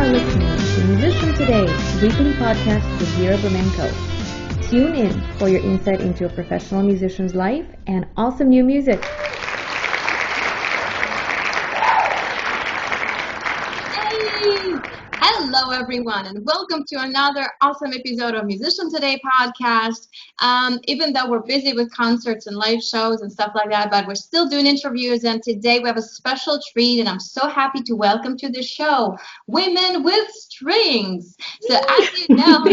are listening to Musician Today, weekly podcast with Vera Bermenko. Tune in for your insight into a professional musician's life and awesome new music. Hello, everyone, and welcome to another awesome episode of Musician Today podcast. Even though we're busy with concerts and live shows and stuff like that, but we're still doing interviews, and today we have a special treat, and I'm so happy to welcome to the show Women with Strings. So as you know,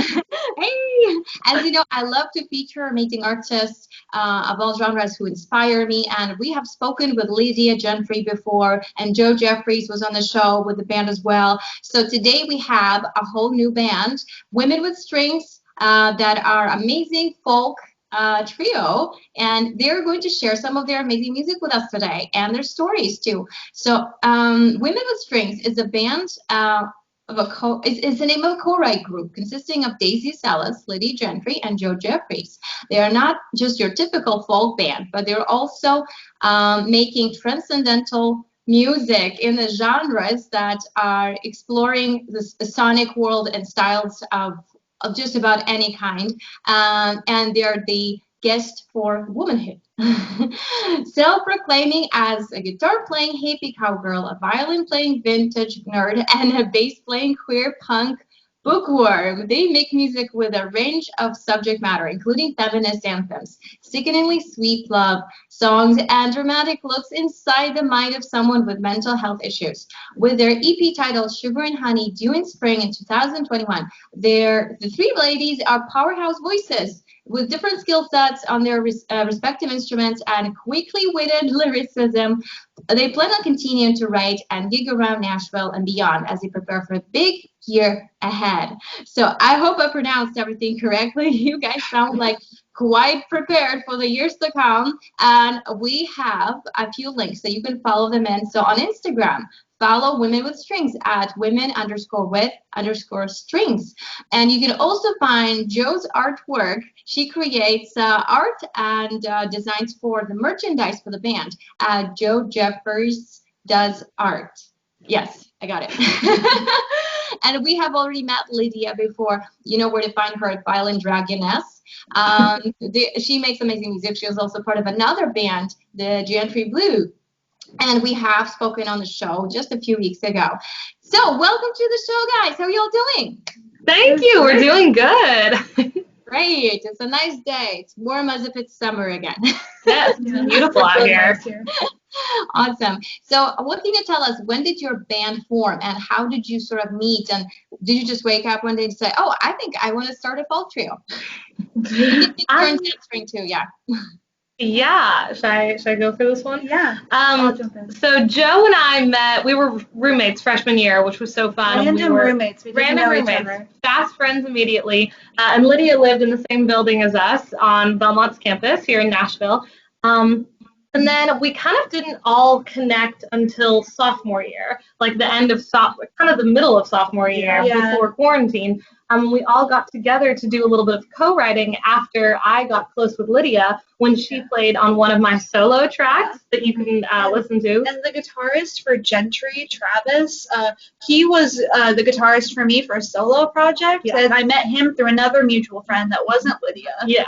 I love to feature amazing artists of all genres who inspire me, and we have spoken with Lydia Gentry before, and Jo Jeffries was on the show with the band as well. So today we have a whole new band, Women with Strings, that are amazing folk trio, and they're going to share some of their amazing music with us today and their stories too. So Women with Strings is a band it's the name of a co-write group consisting of Daisy Sellas, Lydia Gentry, and Jo Jeffries. They are not just your typical folk band, but they're also making transcendental music in the genres that are exploring the sonic world and styles of just about any kind. And they're the guest for womanhood. Self-proclaiming as a guitar-playing hippie cowgirl, a violin-playing vintage nerd, and a bass-playing queer punk bookworm, they make music with a range of subject matter, including feminist anthems, sickeningly sweet love songs, and dramatic looks inside the mind of someone with mental health issues. With their EP titled Sugar and Honey, due in spring in 2021, the three ladies are powerhouse voices with different skill sets on their respective instruments and quickly witted lyricism. They plan on continuing to write and gig around Nashville and beyond as they prepare for a big year ahead. So I hope I pronounced everything correctly. You guys sound like quite prepared for the years to come. And we have a few links so you can follow them in. So on Instagram, follow Women with Strings at women_with_strings. And you can also find Jo's artwork. She creates art and designs for the merchandise for the band. Jo Jeffries does art. Yes, I got it. And we have already met Lydia before. You know where to find her at Violin Dragoness. She makes amazing music. She was also part of another band, the Gentry Blue. And we have spoken on the show just a few weeks ago. So welcome to the show, guys. How are y'all doing? Thank you. We're doing good. Great. It's a nice day. It's warm as if it's summer again. Yes, it's beautiful out here. Awesome. So what can you tell us? When did your band form and how did you sort of meet? And did you just wake up one day and say, oh, I think I want to start a folk trio? You can take turns answering too, yeah. Yeah, should I go for this one? Yeah. I'll jump in. So Jo and I met. We were roommates freshman year, which was so fun. Random roommates. We didn't know each roommates. other. Fast friends immediately. And Lydia lived in the same building as us on Belmont's campus here in Nashville. And then we kind of didn't all connect until sophomore year, like the end of kind of the middle of sophomore year before quarantine. We all got together to do a little bit of co-writing after I got close with Lydia when she played on one of my solo tracks that you can listen to. And the guitarist for Gentry, Travis, he was the guitarist for me for a solo project, and I met him through another mutual friend that wasn't Lydia. Yeah.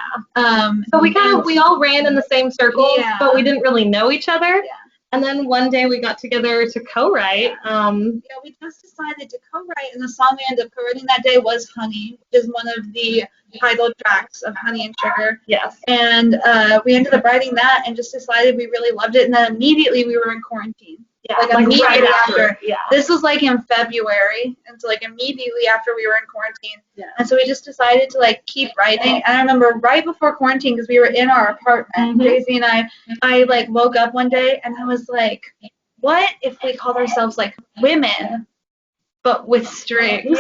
So we all ran in the same circles, but we didn't really know each other. Yeah. And then one day we got together to co-write. We just decided to co-write, and the song we ended up co-writing that day was Honey, which is one of the title tracks of Honey and Sugar. Yes. And we ended up writing that and just decided we really loved it, and then immediately we were in quarantine. Yeah, like immediately right after. Yeah. This was like in February, and so like immediately after we were in quarantine. Yeah. And so we just decided to like keep writing. And I remember right before quarantine, because we were in our apartment, Daisy and I like woke up one day and I was like, what if we called ourselves like women, but with strings?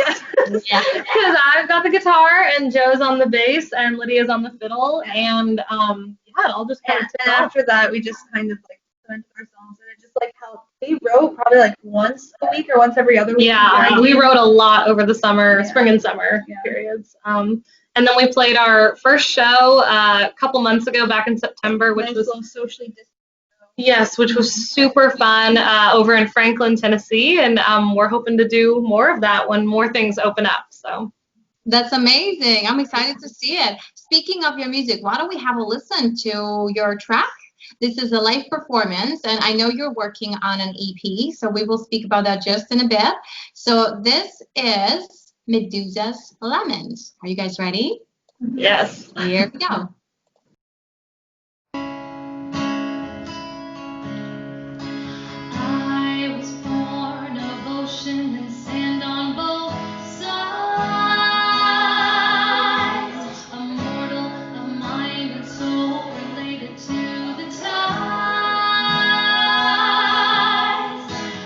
Yeah. Because I've got the guitar and Jo's on the bass and Lydia's on the fiddle, and it all just kind of took off. After that, we just kind of like went to our songs, and it just like helped. We wrote probably like once a week or once every other week. Yeah, we wrote a lot over the summer, spring and summer periods. And then we played our first show a couple months ago, back in September, which was socially distant. Yes, which was super fun over in Franklin, Tennessee, and we're hoping to do more of that when more things open up. So That's amazing. I'm excited to see it. Speaking of your music, why don't we have a listen to your track? This is a live performance, and I know you're working on an EP, so we will speak about that just in a bit. So this is Medusa's Lemons. Are you guys ready? yes. Here we go. I was born of ocean and sand on both sides, a mortal of mind and soul related to the tides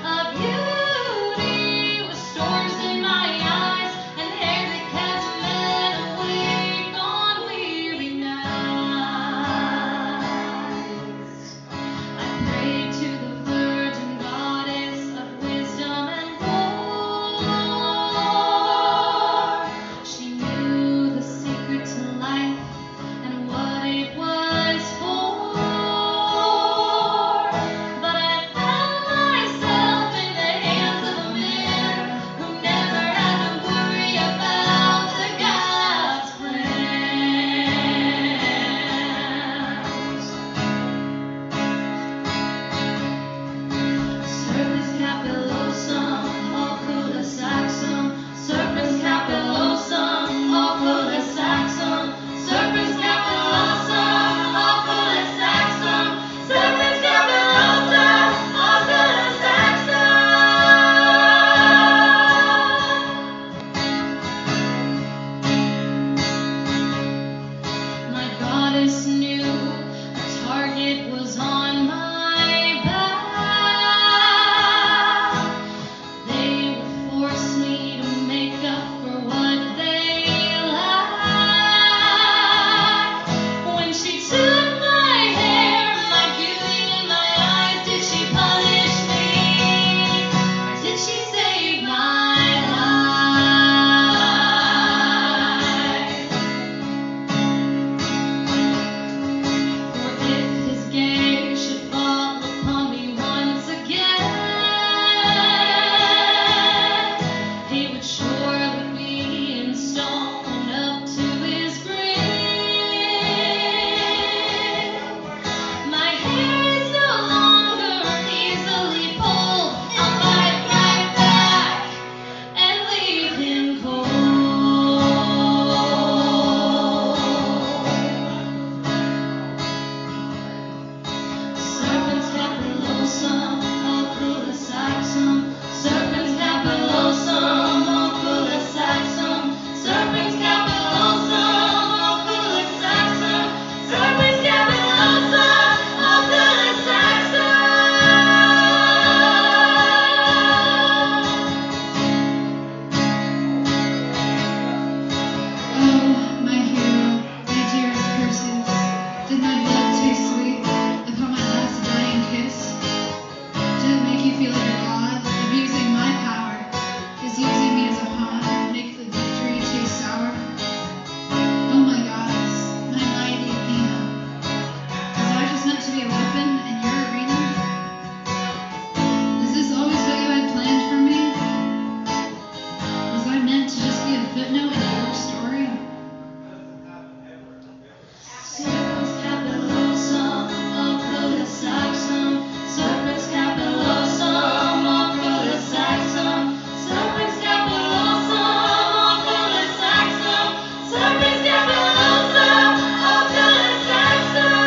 of beauty, with stars in my eyes and hair that kept men awake on weary nights. I prayed to the Virgin Goddess of wisdom and war. She knew the secret to life and what it was for. But I found myself in the hands of a man who never had to worry about the God's plans. Serpens capillosum, ocula saxum. Serpens capillosum, ocula saxum. Serpens capillosum, ocula saxum. Serpens capillosum, ocula saxum. My goddess knew a target was on my back. They would force me to make up for what they lacked. When she took my hair, my beauty in my eyes, did she punish me? Or did she save my life? For if his gaze should fall upon me once again, he would surely be in stone up to his grave. My hair is no longer easily pulled. I'll fight right back and leave him cold. Serpens capillosum, ocula saxum. Serpens capillosum, ocula saxum. Serpens capillosum, ocula saxum. Serpens capillosum, ocula saxum. Oh, my hero, my dearest Perseus, did my blood taste sweet upon my last dying kiss? Did it make you feel like a god, abusing my power, is using me as a pawn, make the victory taste sour? Oh my goddess, my mighty Athena, was I just meant to be a weapon in your arena? Is this always what you had planned for me? Was I meant to just be a footnote in your story? Serpens capillosum, ocula saxum. Serpens capillosum, ocula saxum. Serpens capillosum, ocula saxum. Serpens capillosum, ocula saxum.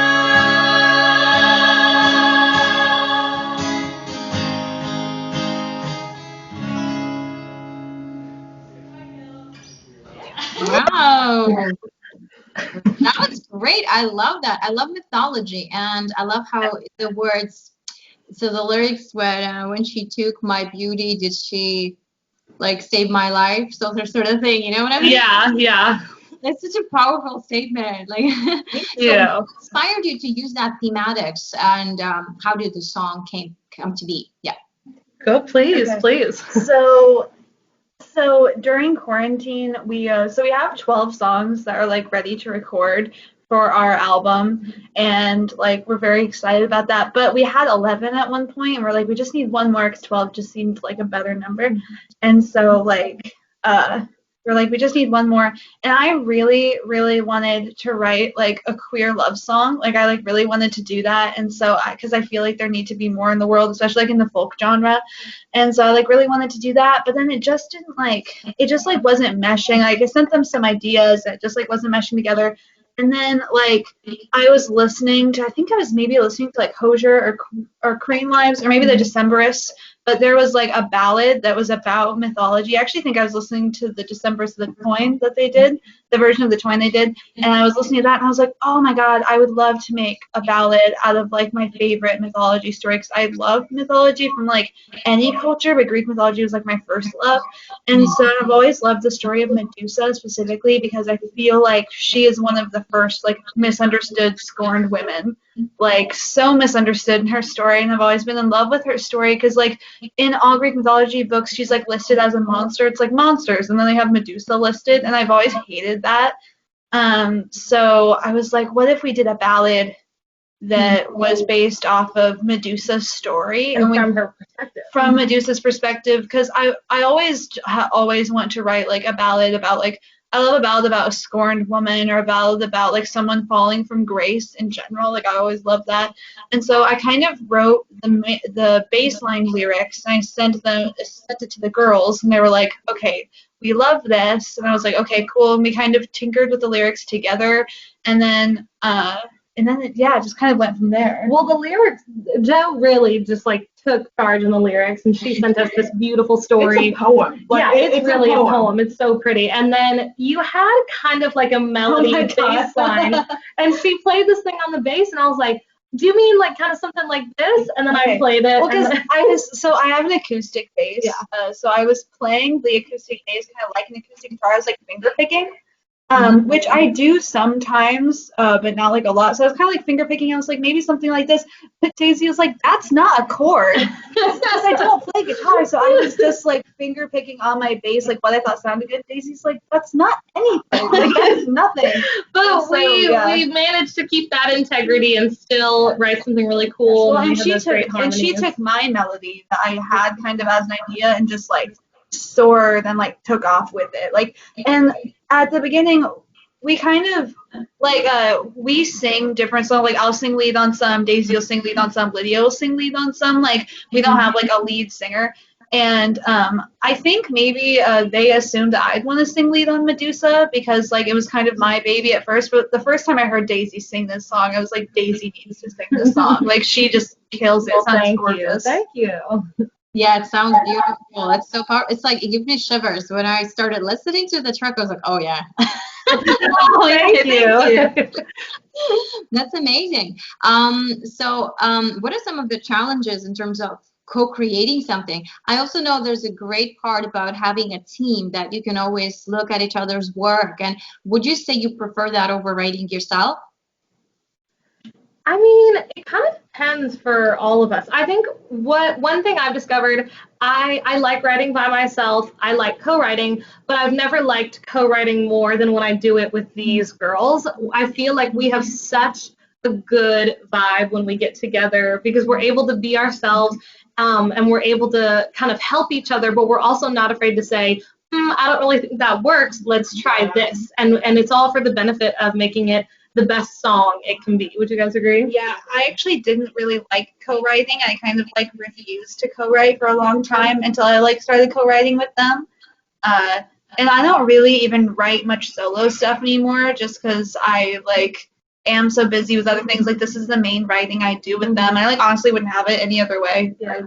Wow. That was great. I love that. I love mythology, and I love how the words, so the lyrics when she took my beauty, did she like save my life? So that sort of thing, you know what I mean? Yeah. It's such a powerful statement. Like, Thank so you. what inspired you to use that thematics, and how did the song come to be? Yeah. Go, please, Okay. please. So during quarantine, we have 12 songs that are like ready to record for our album, and like we're very excited about that. But we had 11 at one point, and we're like, we just need one more because 12 just seemed like a better number. And so like we're like, we just need one more. And I really, really wanted to write like a queer love song. Like I like really wanted to do that. And so because I feel like there need to be more in the world, especially like in the folk genre. And so I like really wanted to do that. But then it just didn't like, it just like wasn't meshing. Like I sent them some ideas that just like wasn't meshing together. And then like I was listening to, I think I was maybe listening to like Hosier or Crane Lives or maybe the Decemberists. But there was like a ballad that was about mythology. I actually think I was listening to the Decemberists, the Toyne that they did, the version of the Toyne they did. And I was listening to that and I was like, oh my God, I would love to make a ballad out of like my favorite mythology story. Because I love mythology from like any culture, but Greek mythology was like my first love. And so I've always loved the story of Medusa specifically because I feel like she is one of the first like misunderstood, scorned women. Like so misunderstood in her story, and I've always been in love with her story because like in all Greek mythology books she's like listed as a monster. It's like monsters, and then they have Medusa listed, and I've always hated that. So I was like, what if we did a ballad that was based off of Medusa's story And from her perspective. From Medusa's perspective, because I always want to write like a ballad about like, I love a ballad about a scorned woman or a ballad about like someone falling from grace in general. Like I always love that. And so I kind of wrote the baseline lyrics and I sent it to the girls and they were like, okay, we love this. And I was like, okay, cool. And we kind of tinkered with the lyrics together. And then it just kind of went from there. Well, the lyrics, Jo really just like took charge in the lyrics, and she sent us this beautiful story. It's a poem. Like, yeah, it's really a poem. It's so pretty. And then you had kind of like a melody bass line, and she played this thing on the bass, and I was like, do you mean like kind of something like this? And then I played it. Well, because I have an acoustic bass. Yeah. So I was playing the acoustic bass kind of like an acoustic guitar. I was like finger picking. Which I do sometimes, but not like a lot. So I was kind of like finger picking. I was like, maybe something like this. But Daisy was like, that's not a chord. Because I don't play guitar. So I was just like finger picking on my bass, like what I thought sounded good. Daisy's like, that's not anything. Like, that's nothing. But we managed to keep that integrity and still write something really cool. Well, and she took my melody that I had kind of as an idea and just like soared and like took off with it. Like, and at the beginning we kind of like we sing different songs. Like I'll sing lead on some, Daisy will sing lead on some, Lydia will sing lead on some. Like we don't have like a lead singer. And I think maybe they assumed that I'd want to sing lead on Medusa because like it was kind of my baby at first. But the first time I heard Daisy sing this song, I was like, Daisy needs to sing this song. Like she just kills it. Thank you. Yeah, it sounds beautiful. It's so powerful. It's like, it gives me shivers. When I started listening to the track, I was like, oh, yeah. Thank you. That's amazing. So what are some of the challenges in terms of co-creating something? I also know there's a great part about having a team that you can always look at each other's work. And would you say you prefer that over writing yourself? I mean, it kind of depends for all of us. I think one thing I've discovered, I like writing by myself. I like co-writing, but I've never liked co-writing more than when I do it with these girls. I feel like we have such a good vibe when we get together because we're able to be ourselves and we're able to kind of help each other, but we're also not afraid to say, I don't really think that works. Let's try this. And it's all for the benefit of making it the best song it can be. Would you guys agree? Yeah, I actually didn't really like co-writing. I kind of like refused to co-write for a long time until I like started co-writing with them. And I don't really even write much solo stuff anymore just because I like am so busy with other things. Like this is the main writing I do with them. I like honestly wouldn't have it any other way. Yeah.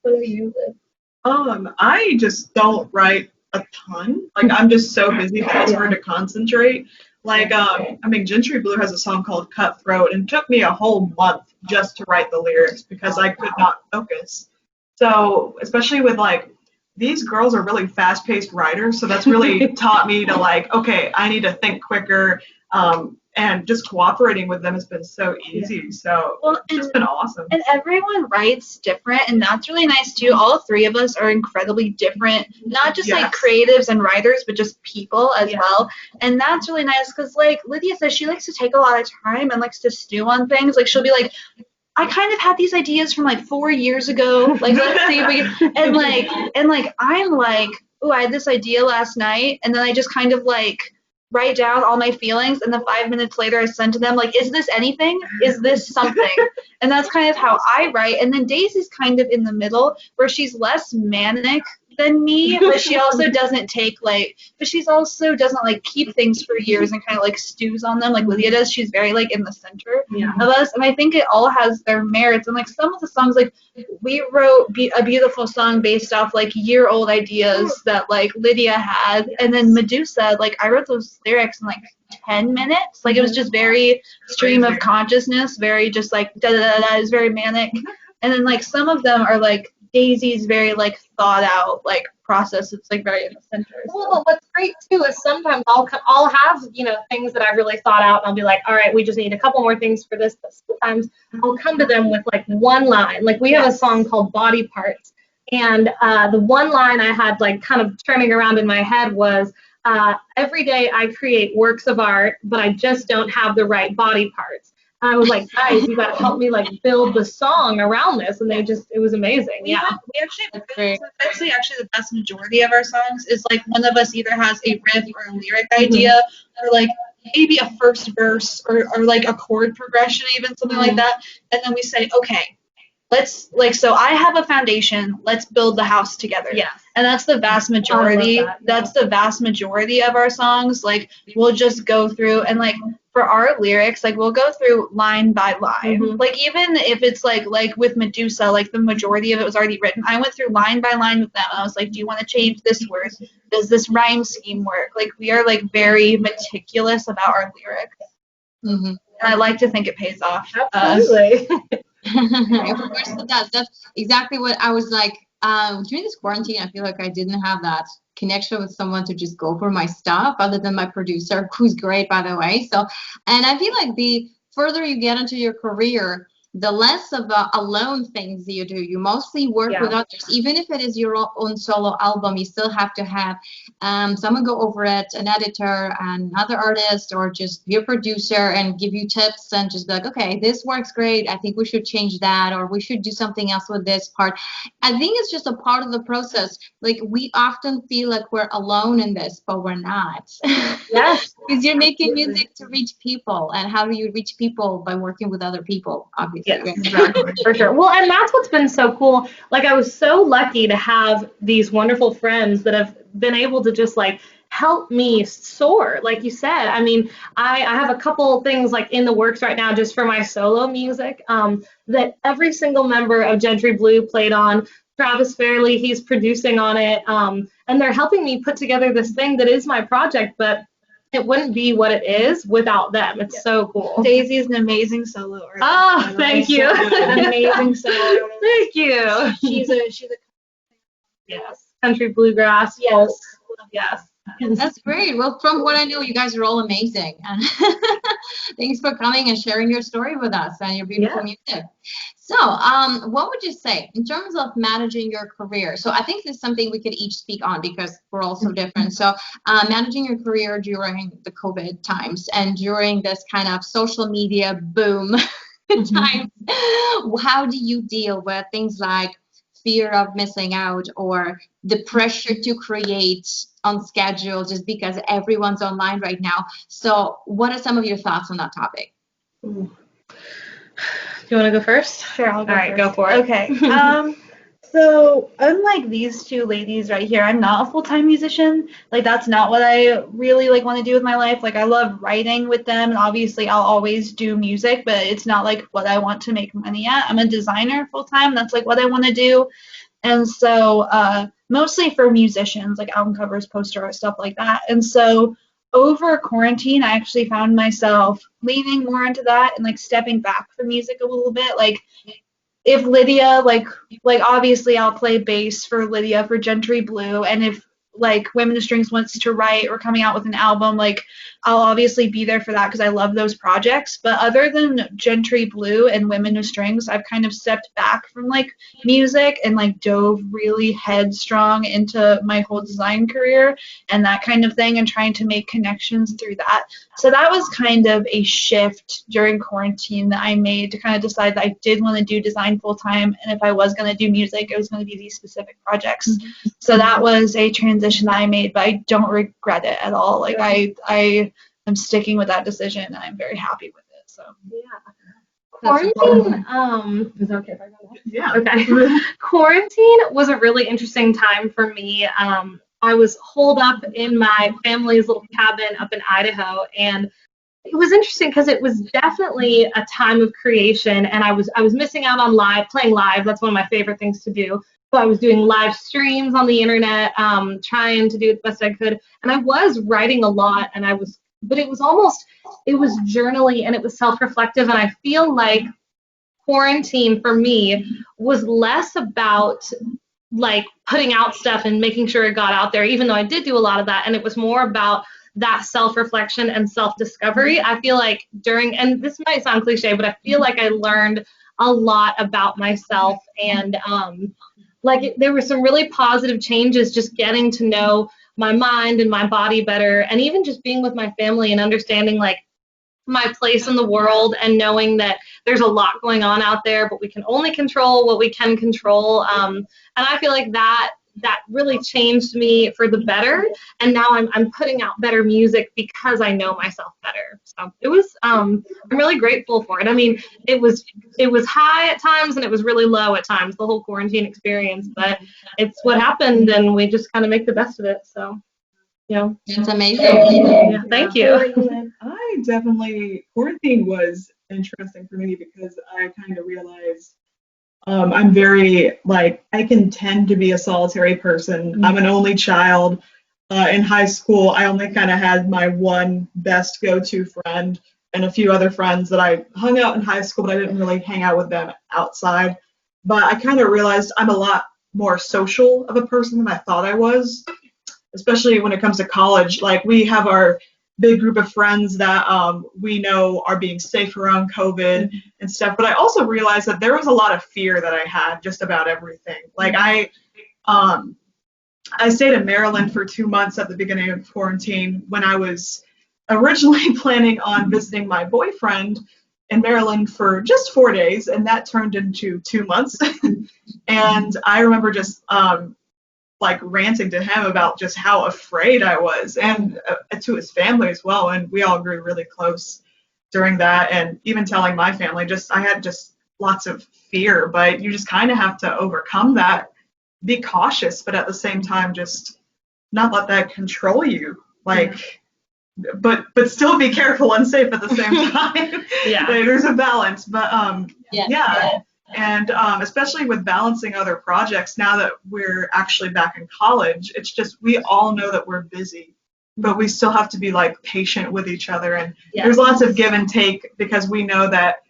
What do you live? I just don't write a ton. Like I'm just so busy that it's hard to concentrate. Like, Gentry Blue has a song called Cutthroat, and it took me a whole month just to write the lyrics because I could not focus. So, especially with, like, these girls are really fast-paced writers, so that's really taught me to, like, okay, I need to think quicker. and just cooperating with them has been so easy. So it's just been awesome. And everyone writes different, and that's really nice too. All three of us are incredibly different, not just like creatives and writers, but just people as well. And that's really nice because, like Lydia says, she likes to take a lot of time and likes to stew on things. Like she'll be like, I kind of had these ideas from like 4 years ago. Like, let's see if we can, and like I'm like, oh, I had this idea last night, and then I just kind of like write down all my feelings, and then 5 minutes later I send to them like, is this anything? Is this something? And that's kind of how I write. And then Daisy's kind of in the middle, where she's less manic than me, but she also doesn't take like, but she's also doesn't like keep things for years and kind of like stews on them like Lydia does. She's very like in the center of us, and I think it all has their merits. And like some of the songs, like we wrote a beautiful song based off like year-old ideas that like Lydia had, and then Medusa, like I wrote those lyrics in like 10 minutes. Like it was just very stream of consciousness, very just like da da da da. It was very manic. And then like some of them are like Daisy's very like thought out like process. It's like very in the center. Well, what's great too is sometimes I'll have things that I've really thought out, and I'll be like, all right, we just need a couple more things for this. But sometimes I'll come to them with like one line. Like we have a song called Body Parts, and the one line I had like kind of turning around in my head was, every day I create works of art, but I just don't have the right body parts. I was like, guys, you got to help me like build the song around this, and it was amazing. We actually, that's actually the vast majority of our songs is like one of us either has a riff or a lyric idea, or like maybe a first verse or like a chord progression, even something like that, and then we say, okay, let's like, so I have a foundation, let's build the house together. And that's the vast majority. That's the vast majority of our songs. Like we'll just go through and like for our lyrics, like we'll go through line by line. Like even if it's like with Medusa, like the majority of it was already written. I went through line by line with them. I was like, do you want to change this word? Does this rhyme scheme work? Like we are like very meticulous about our lyrics. And I like to think it pays off. Absolutely. Of course it does. That's exactly what I was like. During this quarantine, I feel like I didn't have that connection with someone to just go for my stuff, other than my producer, who's great, by the way. So, and I feel like the further you get into your career, the less of alone things that you do. You mostly work with others. Even if it is your own solo album, you still have to have someone go over it, an editor, another artist, or just your producer, and give you tips and just be like, okay, this works great. I think we should change that, or we should do something else with this part. I think it's just a part of the process. Like we often feel like we're alone in this, but we're not. Yes. Because you're making music to reach people. And how do you reach people? By working with other people, obviously. Yes, exactly. For sure. Well, and that's what's been so cool. Like I was so lucky to have these wonderful friends that have been able to just like help me soar. Like you said, I mean, I have a couple things like in the works right now just for my solo music that every single member of Gentry Blue played on. Travis Fairley, he's producing on it, and they're helping me put together this thing that is my project, but it wouldn't be what it is without them. It's so cool. Daisy is an amazing solo artist. Oh, thank you. An amazing solo artist. Thank you. She's a yes, country bluegrass. Yes. Yes. That's great. Well, from what I know, you guys are all amazing. And thanks for coming and sharing your story with us and your beautiful music. So, what would you say in terms of managing your career? So I think this is something we could each speak on because we're all so different. So managing your career during the COVID times and during this kind of social media boom times, how do you deal with things like fear of missing out or the pressure to create on schedule just because everyone's online right now? So what are some of your thoughts on that topic? Do you want to go first? Sure, I'll go All right, first. go for it. Okay. So unlike these two ladies right here, I'm not a full-time musician. Like that's not what I really like want to do with my life. Like I love writing with them, and obviously I'll always do music, but it's not like what I want to make money at. I'm a designer full-time. That's like what I want to do. And so mostly for musicians, like album covers, poster art, stuff like that. And so over quarantine, I actually found myself leaning more into that and like stepping back from music a little bit. Like if Lydia, like obviously I'll play bass for Lydia for Gentry Blue, and if like Women of Strings wants to write or coming out with an album, like I'll obviously be there for that because I love those projects. But other than Gentry Blue and Women of Strings, I've kind of stepped back from like music and like dove really headstrong into my whole design career and that kind of thing and trying to make connections through that. So that was kind of a shift during quarantine that I made to kind of decide that I did want to do design full time, and if I was going to do music, it was going to be these specific projects. So that was a transition that I made, but I don't regret it at all. Like I am sticking with that decision and I'm very happy with it. So Quarantine, is it okay if I go next? Yeah. Okay. Quarantine was a really interesting time for me. I was holed up in my family's little cabin up in Idaho, and it was interesting because it was definitely a time of creation, and I was missing out on playing live. That's one of my favorite things to do. So I was doing live streams on the internet, trying to do it the best I could, and I was writing a lot, but it was journaling and it was self-reflective, and I feel like quarantine for me was less about like putting out stuff and making sure it got out there, even though I did do a lot of that, and it was more about that self-reflection and self-discovery. I feel like and this might sound cliche, but I feel like I learned a lot about myself, and there were some really positive changes just getting to know my mind and my body better, and even just being with my family and understanding like my place in the world and knowing that there's a lot going on out there, but we can only control what we can control. And I feel like that really changed me for the better. And now I'm putting out better music because I know myself better. So it was, I'm really grateful for it. I mean, it was high at times and it was really low at times, the whole quarantine experience, but it's what happened and we just kind of make the best of it. So, It's amazing. Yeah, thank you. Quarantine was interesting for me because I kind of realized I'm very, I can tend to be a solitary person. I'm an only child. In high school, I only kind of had my one best go-to friend and a few other friends that I hung out in high school, but I didn't really hang out with them outside. But I kind of realized I'm a lot more social of a person than I thought I was, especially when it comes to college. Like, we have our big group of friends that we know are being safe around COVID and stuff. But I also realized that there was a lot of fear that I had just about everything. Like, I stayed in Maryland for 2 months at the beginning of quarantine when I was originally planning on visiting my boyfriend in Maryland for just 4 days, and that turned into 2 months. And I remember just ranting to him about just how afraid I was, and to his family as well. And we all grew really close during that. And even telling my family, I had just lots of fear, but you just kind of have to overcome that, be cautious, but at the same time, just not let that control you. But still be careful and safe at the same time. Yeah. There's a balance, but Yeah. And especially with balancing other projects, now that we're actually back in college, it's just, we all know that we're busy, but we still have to be patient with each other. And there's lots of give and take, because we know that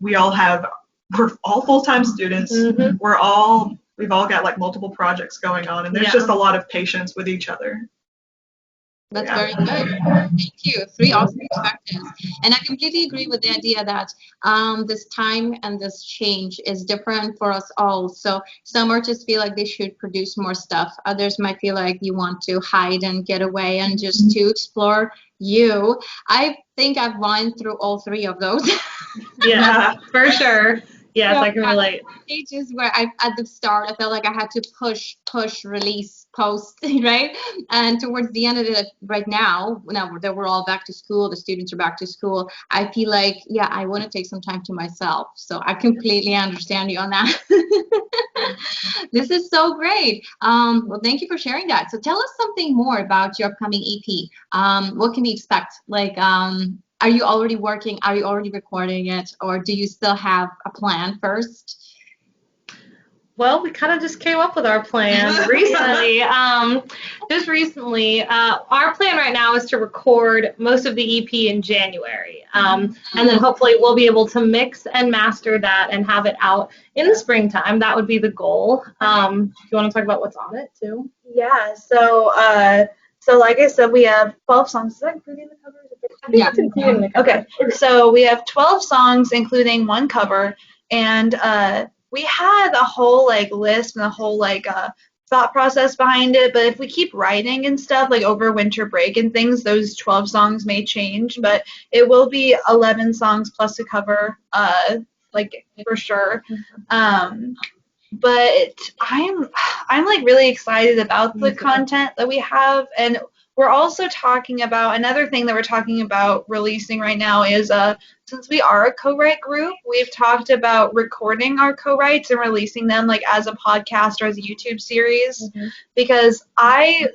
we're all full-time students. Mm-hmm. We've all got multiple projects going on, and there's just a lot of patience with each other. That's very good. Thank you. 3 awesome perspectives. And I completely agree with the idea that this time and this change is different for us all. So some artists feel like they should produce more stuff. Others might feel like you want to hide and get away and just to explore you. I think I've gone through all 3 of those. Yeah, for sure. Yes, I can relate. Stages where at the start, I felt like I had to push, release, post, right? And towards the end of it, right now that we're all back to school, the students are back to school, I feel like, I want to take some time to myself. So I completely understand you on that. This is so great. Well, thank you for sharing that. So tell us something more about your upcoming EP. What can we expect? Are you already working? Are you already recording it? Or do you still have a plan first? Well, we kind of just came up with our plan recently. Just recently, our plan right now is to record most of the EP in January. And then hopefully we'll be able to mix and master that and have it out in the springtime. That would be the goal. Do you want to talk about what's on it too? Yeah, so like I said, we have 12 songs. Is that including the covers? Yeah. It's including the cover. Okay, so we have 12 songs, including one cover, and we had a whole like list and a whole like thought process behind it. But if we keep writing and stuff like over winter break and things, those 12 songs may change. But it will be 11 songs plus a cover, like for sure. But I'm like really excited about the content that we have, and we're also talking about another thing that we're talking about releasing right now is since we are a co-write group, we've talked about recording our co-writes and releasing them like as a podcast or as a YouTube series, because I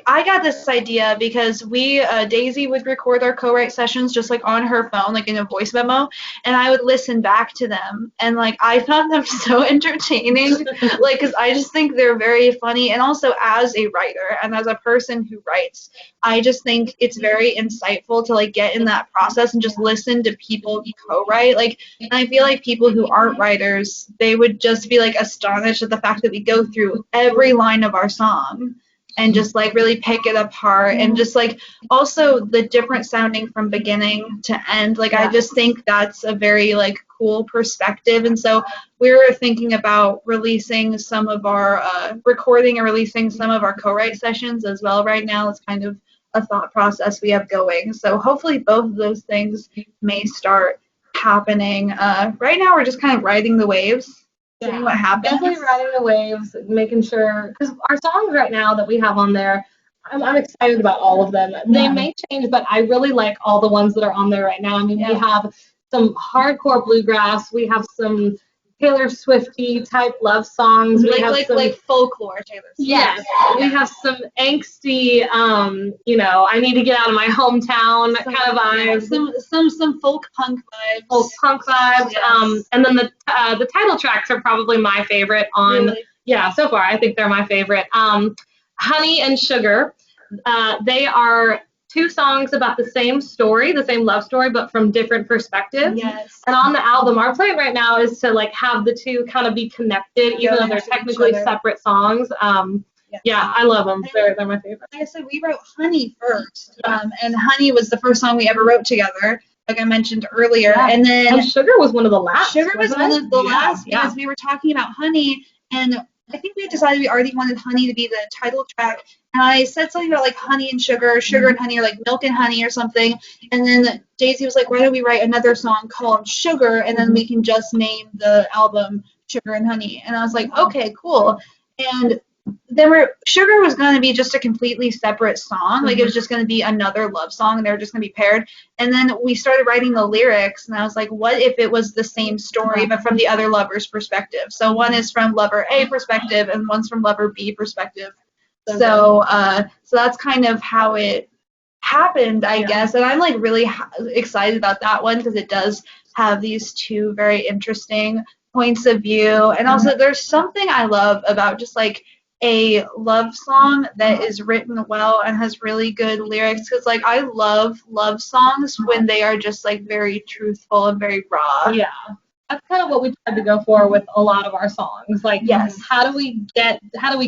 got this idea because Daisy would record our co-write sessions just like on her phone, like in a voice memo, and I would listen back to them, and like I found them so entertaining, like because I just think they're very funny, and also as a writer and as a person who writes, I just think it's very insightful to like get in that process and just listen to people co-write, like, and I feel like people who aren't writers, they would just be like astonished at the fact that we go through every line of our song and just like really pick it apart, and just like also the different sounding from beginning to end, like I just think that's a very like cool perspective. And so we were thinking about releasing some of our recording and releasing some of our co-write sessions as well right now. It's kind of a thought process we have going, so hopefully both of those things may start happening. Right now we're just kind of riding the waves, seeing what happens. Definitely riding the waves, making sure, because our songs right now that we have on there, I'm excited about all of them. They may change, but I really like all the ones that are on there right now. I mean, we have some hardcore bluegrass, we have some Taylor Swifty type love songs. We have like folklore Taylor Swift. Yes, we have some angsty, I need to get out of my hometown kind of vibes. Some folk punk vibes. Folk punk vibes. Yes. And then the title tracks are probably my favorite on. Really? Yeah, so far I think they're my favorite. Honey and Sugar. They are two songs about the same story, the same love story, but from different perspectives. Yes. And on the album, our plan right now is to like have the two kind of be connected, even though they're technically separate songs. Yeah, I love them. They're my favorite. Like I said, we wrote Honey first, and Honey was the first song we ever wrote together, like I mentioned earlier. Yeah. And then Sugar was one of the last. Sugar was one of the last because we were talking about Honey, and I think we decided we already wanted Honey to be the title track. And I said something about like honey and sugar, sugar and honey, or like milk and honey or something. And then Daisy was like, why don't we write another song called Sugar, and then we can just name the album Sugar and Honey. And I was like, okay, cool. And then Sugar was going to be just a completely separate song. Like it was just going to be another love song, and they were just going to be paired. And then we started writing the lyrics, and I was like, what if it was the same story but from the other lover's perspective? So one is from lover A perspective and one's from lover B perspective. So that's kind of how it happened, I guess. And I'm like really excited about that one because it does have these two very interesting points of view. And also there's something I love about just like a love song that is written well and has really good lyrics, because like I love love songs when they are just like very truthful and very raw. Yeah. That's kind of what we tried to go for with a lot of our songs. Like, yes, how do we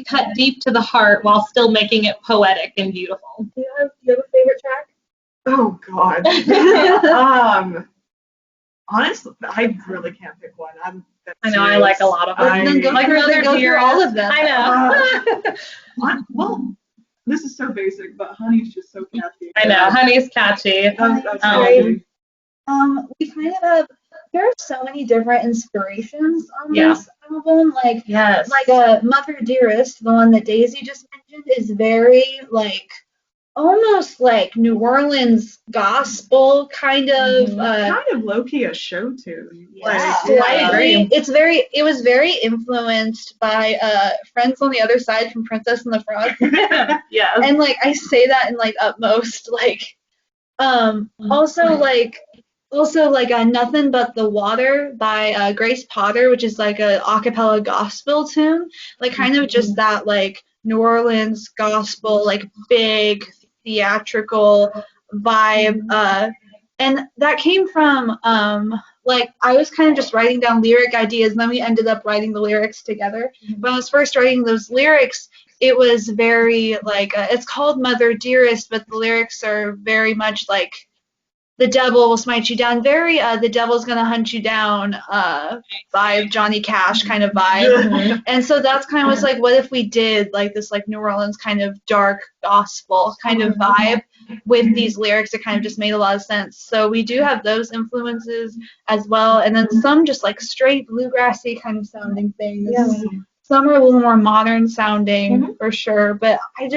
cut deep to the heart while still making it poetic and beautiful? Do you have a favorite track? Oh God. Honestly, I really can't pick one. I know, I like a lot of them. Then go through all of them. I know. Well, this is so basic, but Honey's just so catchy. I know, Honey's catchy. That's great. We kind of have, there are so many different inspirations on this album. Like, Mother Dearest, the one that Daisy just mentioned, is very like almost like New Orleans gospel kind of. Kind of low key a show tune. Slightly. It was very influenced by Friends on the Other Side from Princess and the Frog. Yeah. And like I say that in like utmost like also like Also, like Nothing But the Water by Grace Potter, which is like a a cappella gospel tune, like kind of just that like New Orleans gospel, like big theatrical vibe. And that came from like I was kind of just writing down lyric ideas, and then we ended up writing the lyrics together. When I was first writing those lyrics, it was very like it's called Mother Dearest, but the lyrics are very much like the devil will smite you down. Very the devil's gonna hunt you down vibe, Johnny Cash kind of vibe. And so that's kind of was like, what if we did like this like New Orleans kind of dark gospel kind of vibe with these lyrics? It kind of just made a lot of sense. So we do have those influences as well, and then some just like straight bluegrassy kind of sounding things. Some are a little more modern sounding for sure, but I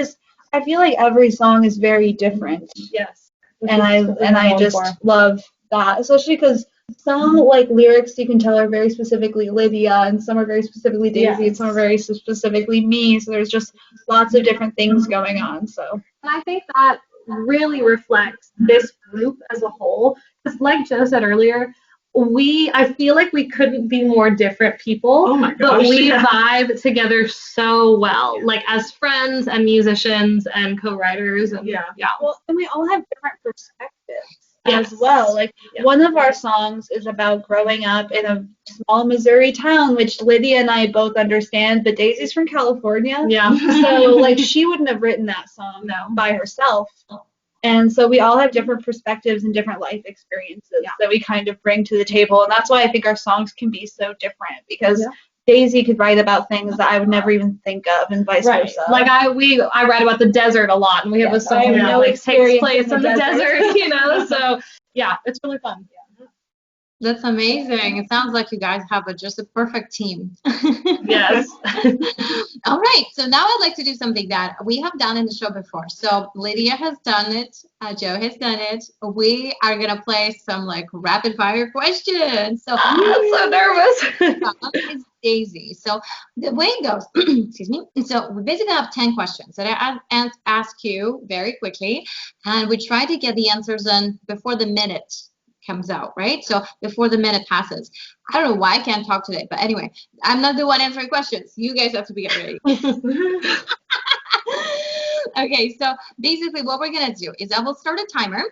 feel like every song is very different. Yes. And I just love that, especially because some like lyrics you can tell are very specifically Lydia, and some are very specifically Daisy, and some are very specifically me. So there's just lots of different things going on. So And I think that really reflects this group as a whole. Because like Jo said earlier, I feel like we couldn't be more different people. Oh my gosh, but we yeah. vibe together so well, like as friends and musicians and co-writers. And Yeah. well, and we all have different perspectives Yes. as well. Like one of our songs is about growing up in a small Missouri town, which Lydia and I both understand, but Daisy's from California. Yeah. So like she wouldn't have written that song by herself. And so we all have different perspectives and different life experiences that we kind of bring to the table. And that's why I think our songs can be so different, because Daisy could write about things that I would never even think of, and vice versa. Like I write about the desert a lot, and we have a song that like takes place in the desert, you know. So yeah, it's really fun. That's amazing. It sounds like you guys have just a perfect team. Yes. All right. So now I'd like to do something that we have done in the show before. So Lydia has done it. Jo has done it. We are going to play some like rapid fire questions. So I'm so nervous. it's Daisy. So the way it goes, excuse me. So we basically have 10 questions that I ask you very quickly, and we try to get the answers in before the minute comes out, right? So before the minute passes. I don't know why I can't talk today, but anyway, I'm not the one answering questions. You guys have to be ready. Okay, so basically what we're gonna do is I will start a timer,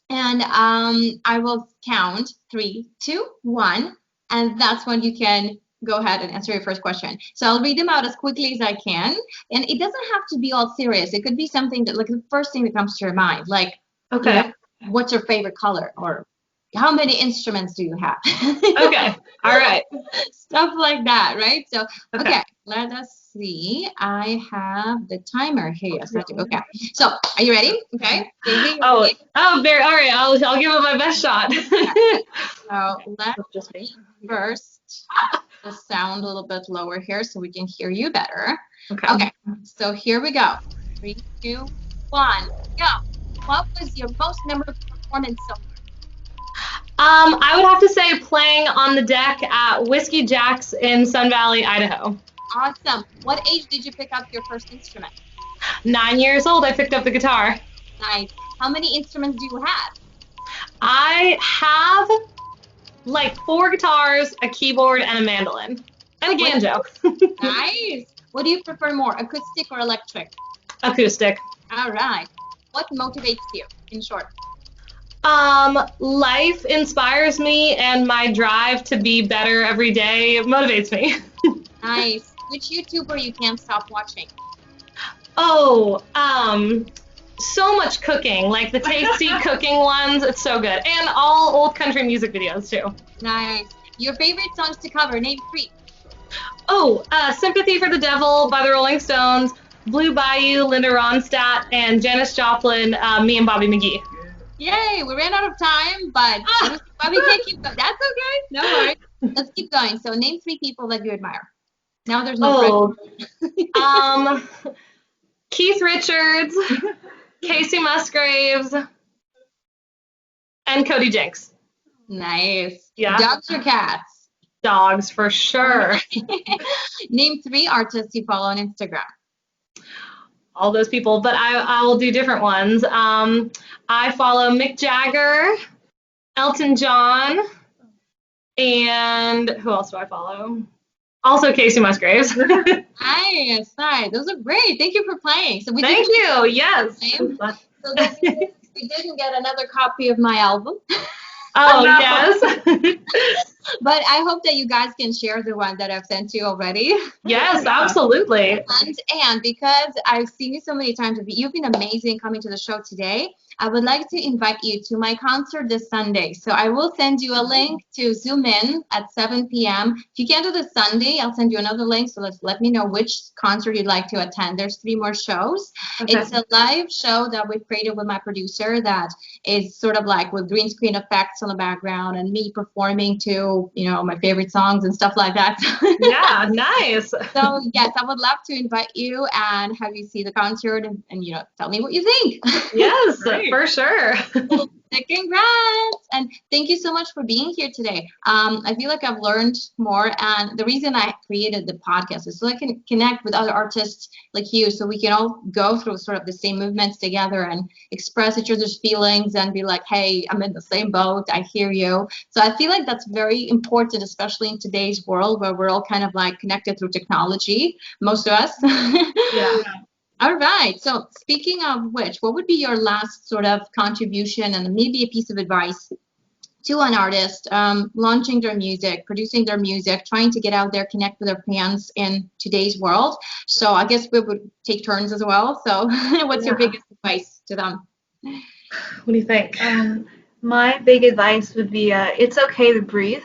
and I will count 3, 2, 1, and that's when you can go ahead and answer your first question. So I'll read them out as quickly as I can, and it doesn't have to be all serious. It could be something that, like, the first thing that comes to your mind, like, Okay. you know, what's your favorite color, or how many instruments do you have? Okay. All right. Stuff like that, right? So, okay, let us see. I have the timer here. Yes, I do. Okay. So, are you ready? Okay. Daisy, you ready? Very. All right. I'll give it my best shot. So, let's first the sound a little bit lower here so we can hear you better. Okay. So, here we go. 3, 2, 1, go. What was your most memorable performance so far? I would have to say playing on the deck at Whiskey Jack's in Sun Valley, Idaho. Awesome. What age did you pick up your first instrument? 9 years old, I picked up the guitar. Nice. How many instruments do you have? I have like 4 guitars, a keyboard, and a mandolin. And a banjo. Nice. What do you prefer more, acoustic or electric? Acoustic. All right. What motivates you, in short? Life inspires me, and my drive to be better every day motivates me. Nice. Which YouTuber you can't stop watching? Oh, so much cooking, like the tasty cooking ones. It's so good. And all old country music videos too. Nice. Your favorite songs to cover, name 3. Oh, Sympathy for the Devil by the Rolling Stones, Blue Bayou, Linda Ronstadt, and Janis Joplin, Me and Bobby McGee. Yay, we ran out of time, but we can't keep going. That's okay. No worries. Let's keep going. So name 3 people that you admire. Now there's no pressure. Keith Richards, Casey Musgraves, and Cody Jinks. Nice. Yeah. Dogs or cats? Dogs, for sure. Name 3 artists you follow on Instagram. All those people, but I will do different ones. I follow Mick Jagger, Elton John, and who else do I follow? Also Casey Musgraves. Nice, nice. Those are great. Thank you for playing. So Thank you. Yes. So we didn't get another copy of my album. Oh, no. yes. But I hope that you guys can share the one that I've sent you already. Yes, absolutely. And because I've seen you so many times, you've been amazing coming to the show today. I would like to invite you to my concert this Sunday. So I will send you a link to Zoom in at 7 p.m. If you can't do this Sunday, I'll send you another link. So let me know which concert you'd like to attend. There's 3 more shows. Okay. It's a live show that we've created with my producer that is sort of like with green screen effects on the background and me performing to, you know, my favorite songs and stuff like that. Yeah, nice. So yes, I would love to invite you and have you see the concert and you know, tell me what you think. Yes, Great. for sure. Congrats! And thank you so much for being here today. I feel like I've learned more, and the reason I created the podcast is so I can connect with other artists like you, so we can all go through sort of the same movements together and express each other's feelings and be like, hey, I'm in the same boat, I hear you. So I feel like that's very important, especially in today's world where we're all kind of like connected through technology, most of us. Yeah. All right. So speaking of which, what would be your last sort of contribution and maybe a piece of advice to an artist launching their music, producing their music, trying to get out there, connect with their fans in today's world? So I guess we would take turns as well. So what's your biggest advice to them? What do you think? My big advice would be it's okay to breathe.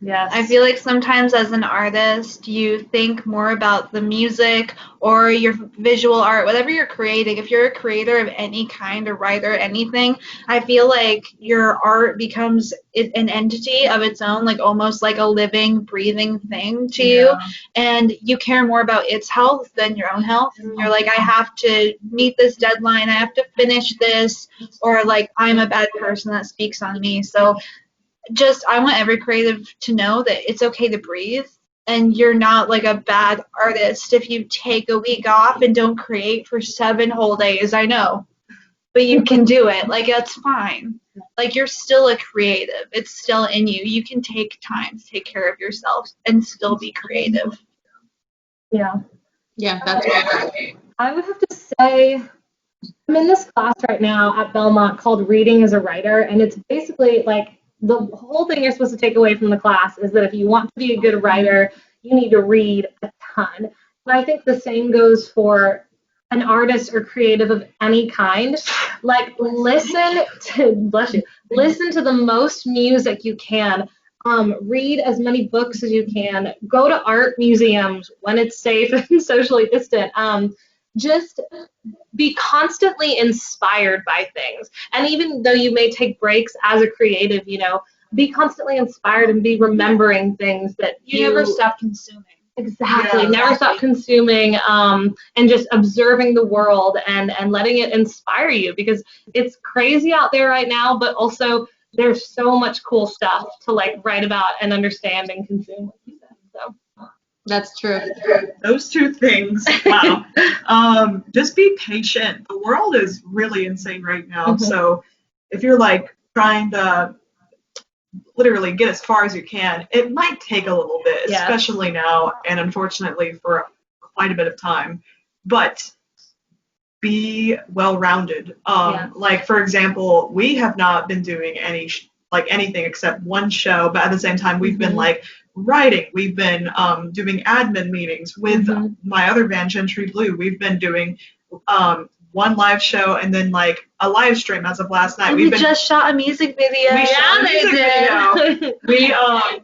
Yes. I feel like sometimes as an artist, you think more about the music or your visual art, whatever you're creating. If you're a creator of any kind, a writer, anything, I feel like your art becomes an entity of its own, like almost like a living, breathing thing to you. And you care more about its health than your own health. You're like, I have to meet this deadline, I have to finish this, or like, I'm a bad person, that speaks on me. So just, I want every creative to know that it's okay to breathe, and you're not like a bad artist if you take a week off and don't create for 7 whole days. I know, but you can do it. Like, that's fine. Like, you're still a creative. It's still in you. You can take time to take care of yourself and still be creative. Yeah. Yeah, that's right. I would have to say, I'm in this class right now at Belmont called Reading as a Writer, and it's basically like the whole thing you're supposed to take away from the class is that if you want to be a good writer, you need to read a ton. And I think the same goes for an artist or creative of any kind. Like, listen to the most music you can. Read as many books as you can. Go to art museums when it's safe and socially distant. Just be constantly inspired by things. And even though you may take breaks as a creative, you know, be constantly inspired and be remembering things that You never stop consuming. Exactly. Yeah, Never stop consuming, and just observing the world and letting it inspire you, because it's crazy out there right now, but also there's so much cool stuff to like write about and understand and consume, like you said. So That's true. Those 2 things. Wow. Just be patient. The world is really insane right now. So if you're like trying to literally get as far as you can, it might take a little bit, especially now, and unfortunately for quite a bit of time. But be well-rounded. Like, for example, we have not been doing anything except one show, but at the same time we've been like writing, we've been doing admin meetings with my other band Gentry Blue. We've been doing one live show and then like a live stream as of last night. We just shot a music video. We shot a music video. We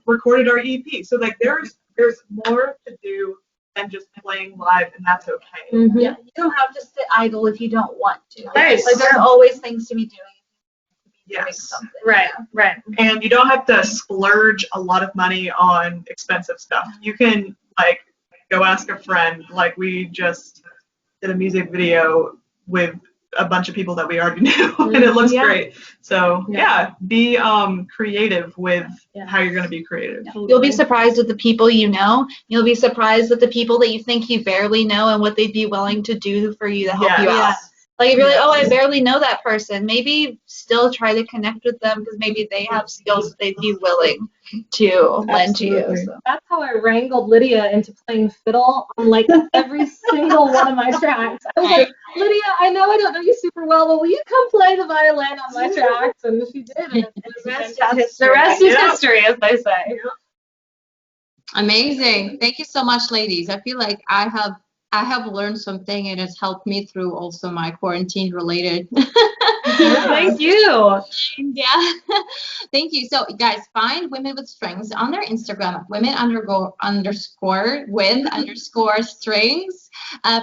recorded our EP. So like there's more to do than just playing live, and that's okay. Yeah, you don't have to sit idle if you don't want to. Right. Like, there's always things to be doing. Yes. right. And you don't have to splurge a lot of money on expensive stuff. You can like go ask a friend. Like, we just did a music video with a bunch of people that we already knew, and it looks great. So be creative with how you're going to be creative. You'll be surprised at the people you know. You'll be surprised at the people that you think you barely know and what they'd be willing to do for you to help you out. Like if you're like, oh, I barely know that person, maybe still try to connect with them because maybe they have skills that they'd be willing to lend to you. Absolutely. So. That's how I wrangled Lydia into playing fiddle on like every single one of my tracks. I was like, Lydia, I know I don't know you super well, but will you come play the violin on my tracks? And she did. And The rest is is history, as they say. Amazing. Thank you so much, ladies. I feel like I have learned something, and it's helped me through also my quarantine related. Thank you. Yeah. Thank you. So guys, find Women with Strings on their Instagram, women_with_strings.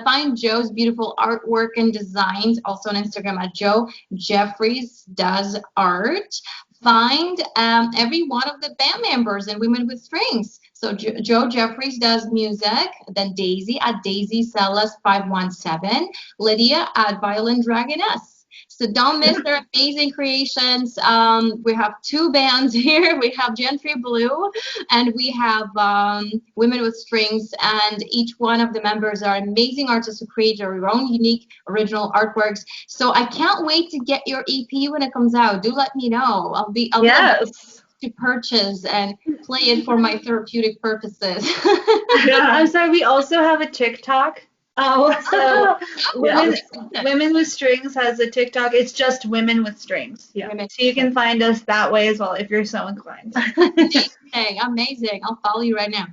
Find Jo's beautiful artwork and designs also on Instagram at Jo Jeffries Does Art. Find every one of the band members in Women with Strings. So Jo Jeffries does music, then Daisy at Daisy Sellas 517, Lydia at Violin Dragoness. So don't miss their amazing creations. We have two bands here. We have Gentry Blue and we have Women with Strings, and each one of the members are amazing artists who create their own unique original artworks. So I can't wait to get your EP when it comes out. Do let me know. I'll be to purchase and play it for my therapeutic purposes. I'm sorry, we also have a TikTok. Oh, So Women with Strings has a TikTok. It's just Women with Strings. Yeah. So you can find us that way as well if you're so inclined. Amazing. I'll follow you right now.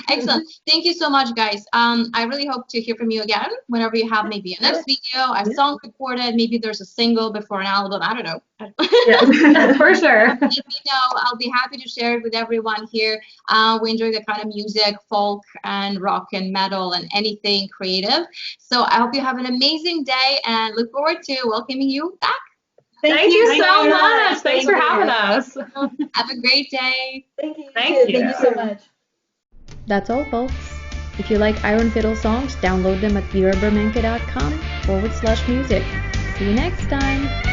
Excellent. Thank you so much, guys. I really hope to hear from you again whenever you have maybe a next video, a song recorded, maybe there's a single before an album. I don't know. Yeah, for sure. Let me know. I'll be happy to share it with everyone here. We enjoy the kind of music, folk and rock and metal and anything creative. So I hope you have an amazing day and look forward to welcoming you back. Thank you so much. Thanks for having us. Have a great day. Thank you. Thank you. Thank you so much. That's all, folks. If you like Iron Fiddle songs, download them at verabermenka.com/music. See you next time.